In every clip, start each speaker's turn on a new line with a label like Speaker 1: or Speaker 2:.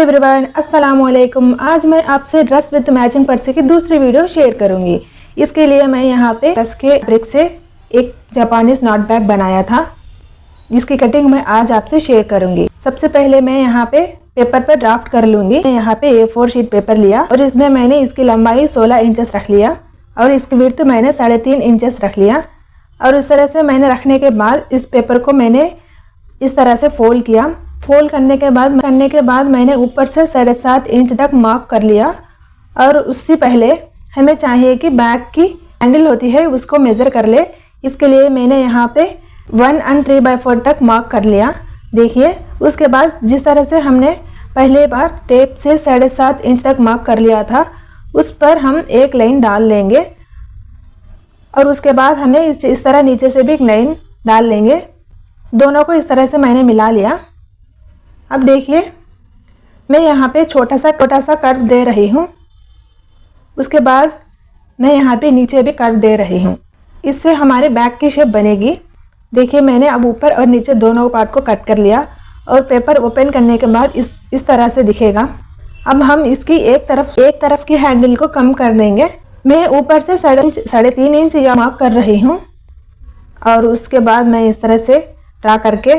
Speaker 1: Everyone, अस्सलाम वालेकुम। आज मैं आपसे ड्रेस विद मैचिंग पर्स की दूसरी वीडियो शेयर करूंगी। इसके लिए मैं यहाँ पे ड्रेस के फैब्रिक से एक जापानीज नॉट बैग बनाया था, जिसकी कटिंग मैं आज आपसे शेयर करूंगी। सबसे पहले मैं यहाँ पे पेपर पर ड्राफ्ट कर लूंगी। मैं यहाँ पे A4 शीट पेपर लिया और इसमें मैंने इसकी लंबाई 16 इंचेस रख लिया और इसकी विड्थ मैंने 3.5 इंचेस रख लिया। और इस तरह से मैंने रखने के बाद इस पेपर को मैंने इस तरह से फोल्ड किया। फोल्ड करने के बाद मैंने ऊपर से 7.5 इंच तक मार्क कर लिया। और उससे पहले हमें चाहिए कि बैग की हैंडल होती है उसको मेज़र कर ले। इसके लिए मैंने यहाँ पे 1 और 3/4 तक मार्क कर लिया। देखिए, उसके बाद जिस तरह से हमने पहले बार टेप से 7.5 इंच तक मार्क कर लिया था, उस पर हम एक लाइन डाल लेंगे और उसके बाद हमें इस तरह नीचे से भी एक लाइन डाल लेंगे। दोनों को इस तरह से मैंने मिला लिया। अब देखिए, मैं यहाँ पे छोटा सा कर्व दे रही हूँ। उसके बाद मैं यहाँ पे नीचे भी कर्व दे रही हूँ। इससे हमारे बैग की शेप बनेगी। देखिए, मैंने अब ऊपर और नीचे दोनों पार्ट को कट कर लिया और पेपर ओपन करने के बाद इस तरह से दिखेगा। अब हम इसकी एक तरफ की हैंडल को कम कर देंगे। मैं ऊपर से 3.5 इंच या मार्क कर रही हूँ और उसके बाद मैं इस तरह से ड्रा करके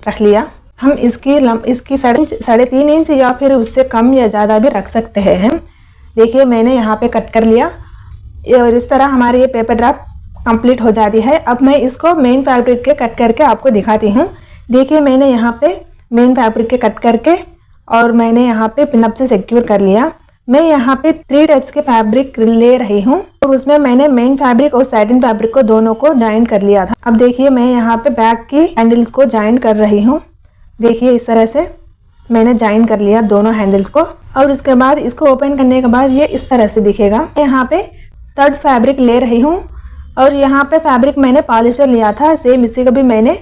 Speaker 1: रख लिया। हम इसकी 3.5 इंच या फिर उससे कम या ज़्यादा भी रख सकते हैं। देखिए, मैंने यहाँ पे कट कर लिया और इस तरह हमारी ये पेपर ड्राफ्ट कंप्लीट हो जाती है। अब मैं इसको मेन फैब्रिक के कट करके आपको दिखाती हूँ। देखिए, मैंने यहाँ पे मेन फैब्रिक के कट करके और मैंने यहाँ पे पिनअप से सिक्योर कर लिया। मैं यहाँ पे 3 टाइप्स के फैब्रिक ले रही हूँ और उसमें मैंने मेन फैब्रिक और सैटिन फैब्रिक को दोनों को जॉइन कर लिया था। अब देखिए, मैं यहाँ पे बैग की हैंडल्स को जॉइन कर रही हूँ। देखिए, इस तरह से मैंने जॉइन कर लिया दोनों हैंडल्स को और इसके बाद इसको ओपन करने के बाद ये इस तरह से दिखेगा। यहाँ पे 3rd फैब्रिक ले रही हूँ और यहाँ पे फैब्रिक मैंने पॉलिस्टर लिया था। सेम इसी को भी मैंने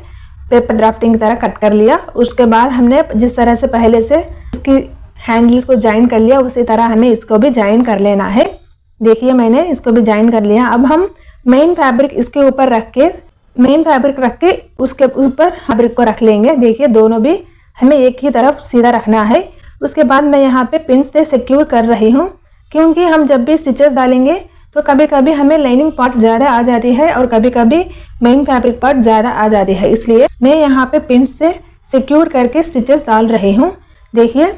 Speaker 1: पेपर ड्राफ्टिंग की तरह कट कर लिया। उसके बाद हमने जिस तरह से पहले से इसकी हैंडल्स को जॉइन कर लिया, उसी तरह हमें इसको भी जॉइन कर लेना है। देखिए, मैंने इसको भी जॉइन कर लिया। अब हम मेन फैब्रिक इसके ऊपर रख के उसके ऊपर फैब्रिक को रख लेंगे। देखिए, दोनों भी हमें एक ही तरफ सीधा रखना है। उसके बाद मैं यहाँ पे पिन से सिक्योर कर रही हूँ, क्योंकि हम जब भी स्टिचेस डालेंगे तो कभी कभी हमें लाइनिंग पार्ट ज़्यादा आ जाती है और कभी कभी मेन फैब्रिक पार्ट ज़्यादा आ जाती है। इसलिए मैं यहाँ पे पिन से सिक्योर करके स्टिचेस डाल रही हूँ। देखिए,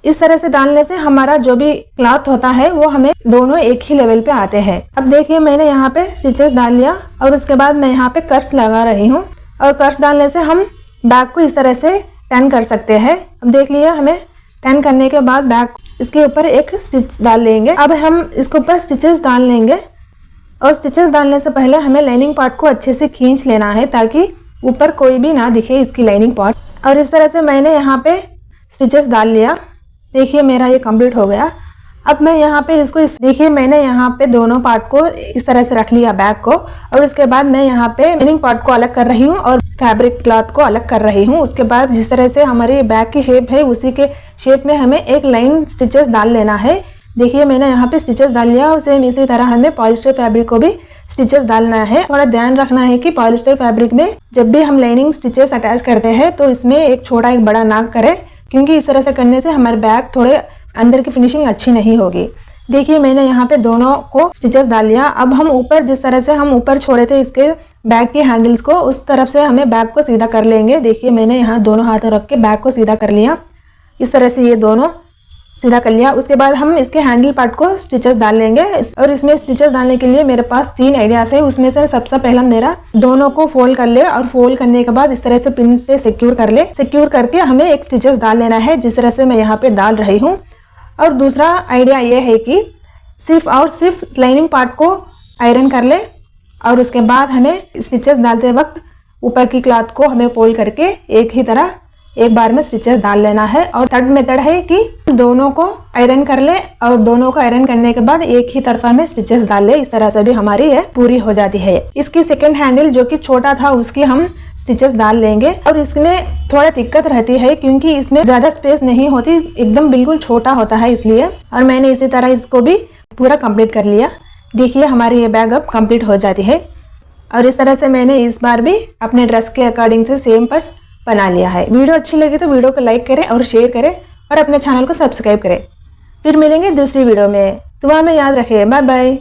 Speaker 1: इस तरह से डालने से हमारा जो भी क्लॉथ होता है वो हमें दोनों एक ही लेवल पे आते हैं। अब देखिए, मैंने यहाँ पे स्टिचेस डाल लिया और उसके बाद मैं यहाँ पे कर्स लगा रही हूँ और कर्स डालने से हम बैग को इस तरह से टर्न कर सकते हैं। अब देख लिया, हमें टर्न करने के बाद बैग इसके ऊपर एक स्टिच डाल लेंगे। अब हम इसके ऊपर स्टिचेस डाल लेंगे और स्टिचेस डालने से पहले हमें लाइनिंग पार्ट को अच्छे से खींच लेना है ताकि ऊपर कोई भी ना दिखे इसकी लाइनिंग पार्ट। और इस तरह से मैंने यहाँ पे स्टिचेस डाल लिया। देखिए, मेरा ये कंप्लीट हो गया। अब मैं यहाँ पे देखिए, मैंने यहाँ पे दोनों पार्ट को इस तरह से रख लिया बैग को और उसके बाद मैं यहाँ पे लाइनिंग पार्ट को अलग कर रही हूँ और फैब्रिक क्लॉथ को अलग कर रही हूँ। उसके बाद जिस तरह से हमारी बैग की शेप है उसी के शेप में हमें एक लाइन स्टिचेस डाल लेना है। देखिए, मैंने यहाँ पे स्टिचेस डाल लिया और सेम इसी तरह हमें पॉलिस्टर फैब्रिक को भी स्टिचेस डालना है। थोड़ा ध्यान रखना है कि पॉलिस्टर फैब्रिक में जब भी हम लाइनिंग स्टिचेस अटैच करते हैं तो इसमें एक छोटा एक बड़ा ना करें, क्योंकि इस तरह से करने से हमारे बैग थोड़े अंदर की फिनिशिंग अच्छी नहीं होगी। देखिए, मैंने यहाँ पे दोनों को स्टिचेस डाल लिया। अब हम ऊपर जिस तरह से हम ऊपर छोड़े थे इसके बैग के हैंडल्स को, उस तरफ से हमें बैग को सीधा कर लेंगे। देखिए, मैंने यहाँ दोनों हाथों रख के बैग को सीधा कर लिया। इस तरह से ये दोनों सीधा कर लिया। उसके बाद हम इसके हैंडल पार्ट को स्टिचेस डाल लेंगे और इसमें स्टिचेस डालने के लिए मेरे पास 3 आइडियाज है। उसमें से सबसे पहला मेरा दोनों को फोल्ड कर ले और फोल्ड करने के बाद इस तरह से पिन से सिक्योर कर ले। सिक्योर करके हमें एक स्टिचेस डाल लेना है, जिस तरह से मैं यहाँ पे डाल रही हूँ। और दूसरा आइडिया ये है कि सिर्फ लाइनिंग पार्ट को आयरन कर ले और उसके बाद हमें स्टिचेस डालते वक्त ऊपर की क्लॉथ को हमें फोल्ड करके एक ही तरह एक बार में स्टिचेस डाल लेना है। और 3rd मेथड है कि दोनों को आयरन कर ले और दोनों को आयरन करने के बाद एक ही तरफा में स्टिचेस डाल ले। इस तरह से भी हमारी ये पूरी हो जाती है। इसकी सेकंड हैंडल जो कि छोटा था उसकी हम स्टिचेस डाल लेंगे और इसमें थोड़ा दिक्कत रहती है क्योंकि इसमें ज्यादा स्पेस नहीं होती, एकदम बिल्कुल छोटा होता है इसलिए। और मैंने इसी तरह इसको भी पूरा कंप्लीट कर लिया। देखिए, हमारी ये बैग अब कंप्लीट हो जाती है। और इस तरह से मैंने इस बार भी अपने ड्रेस के अकॉर्डिंग से सेम पर्स बना लिया है। वीडियो अच्छी लगी तो वीडियो को लाइक करें और शेयर करें और अपने चैनल को सब्सक्राइब करें। फिर मिलेंगे दूसरी वीडियो में। दुआ में याद रखें। Bye bye.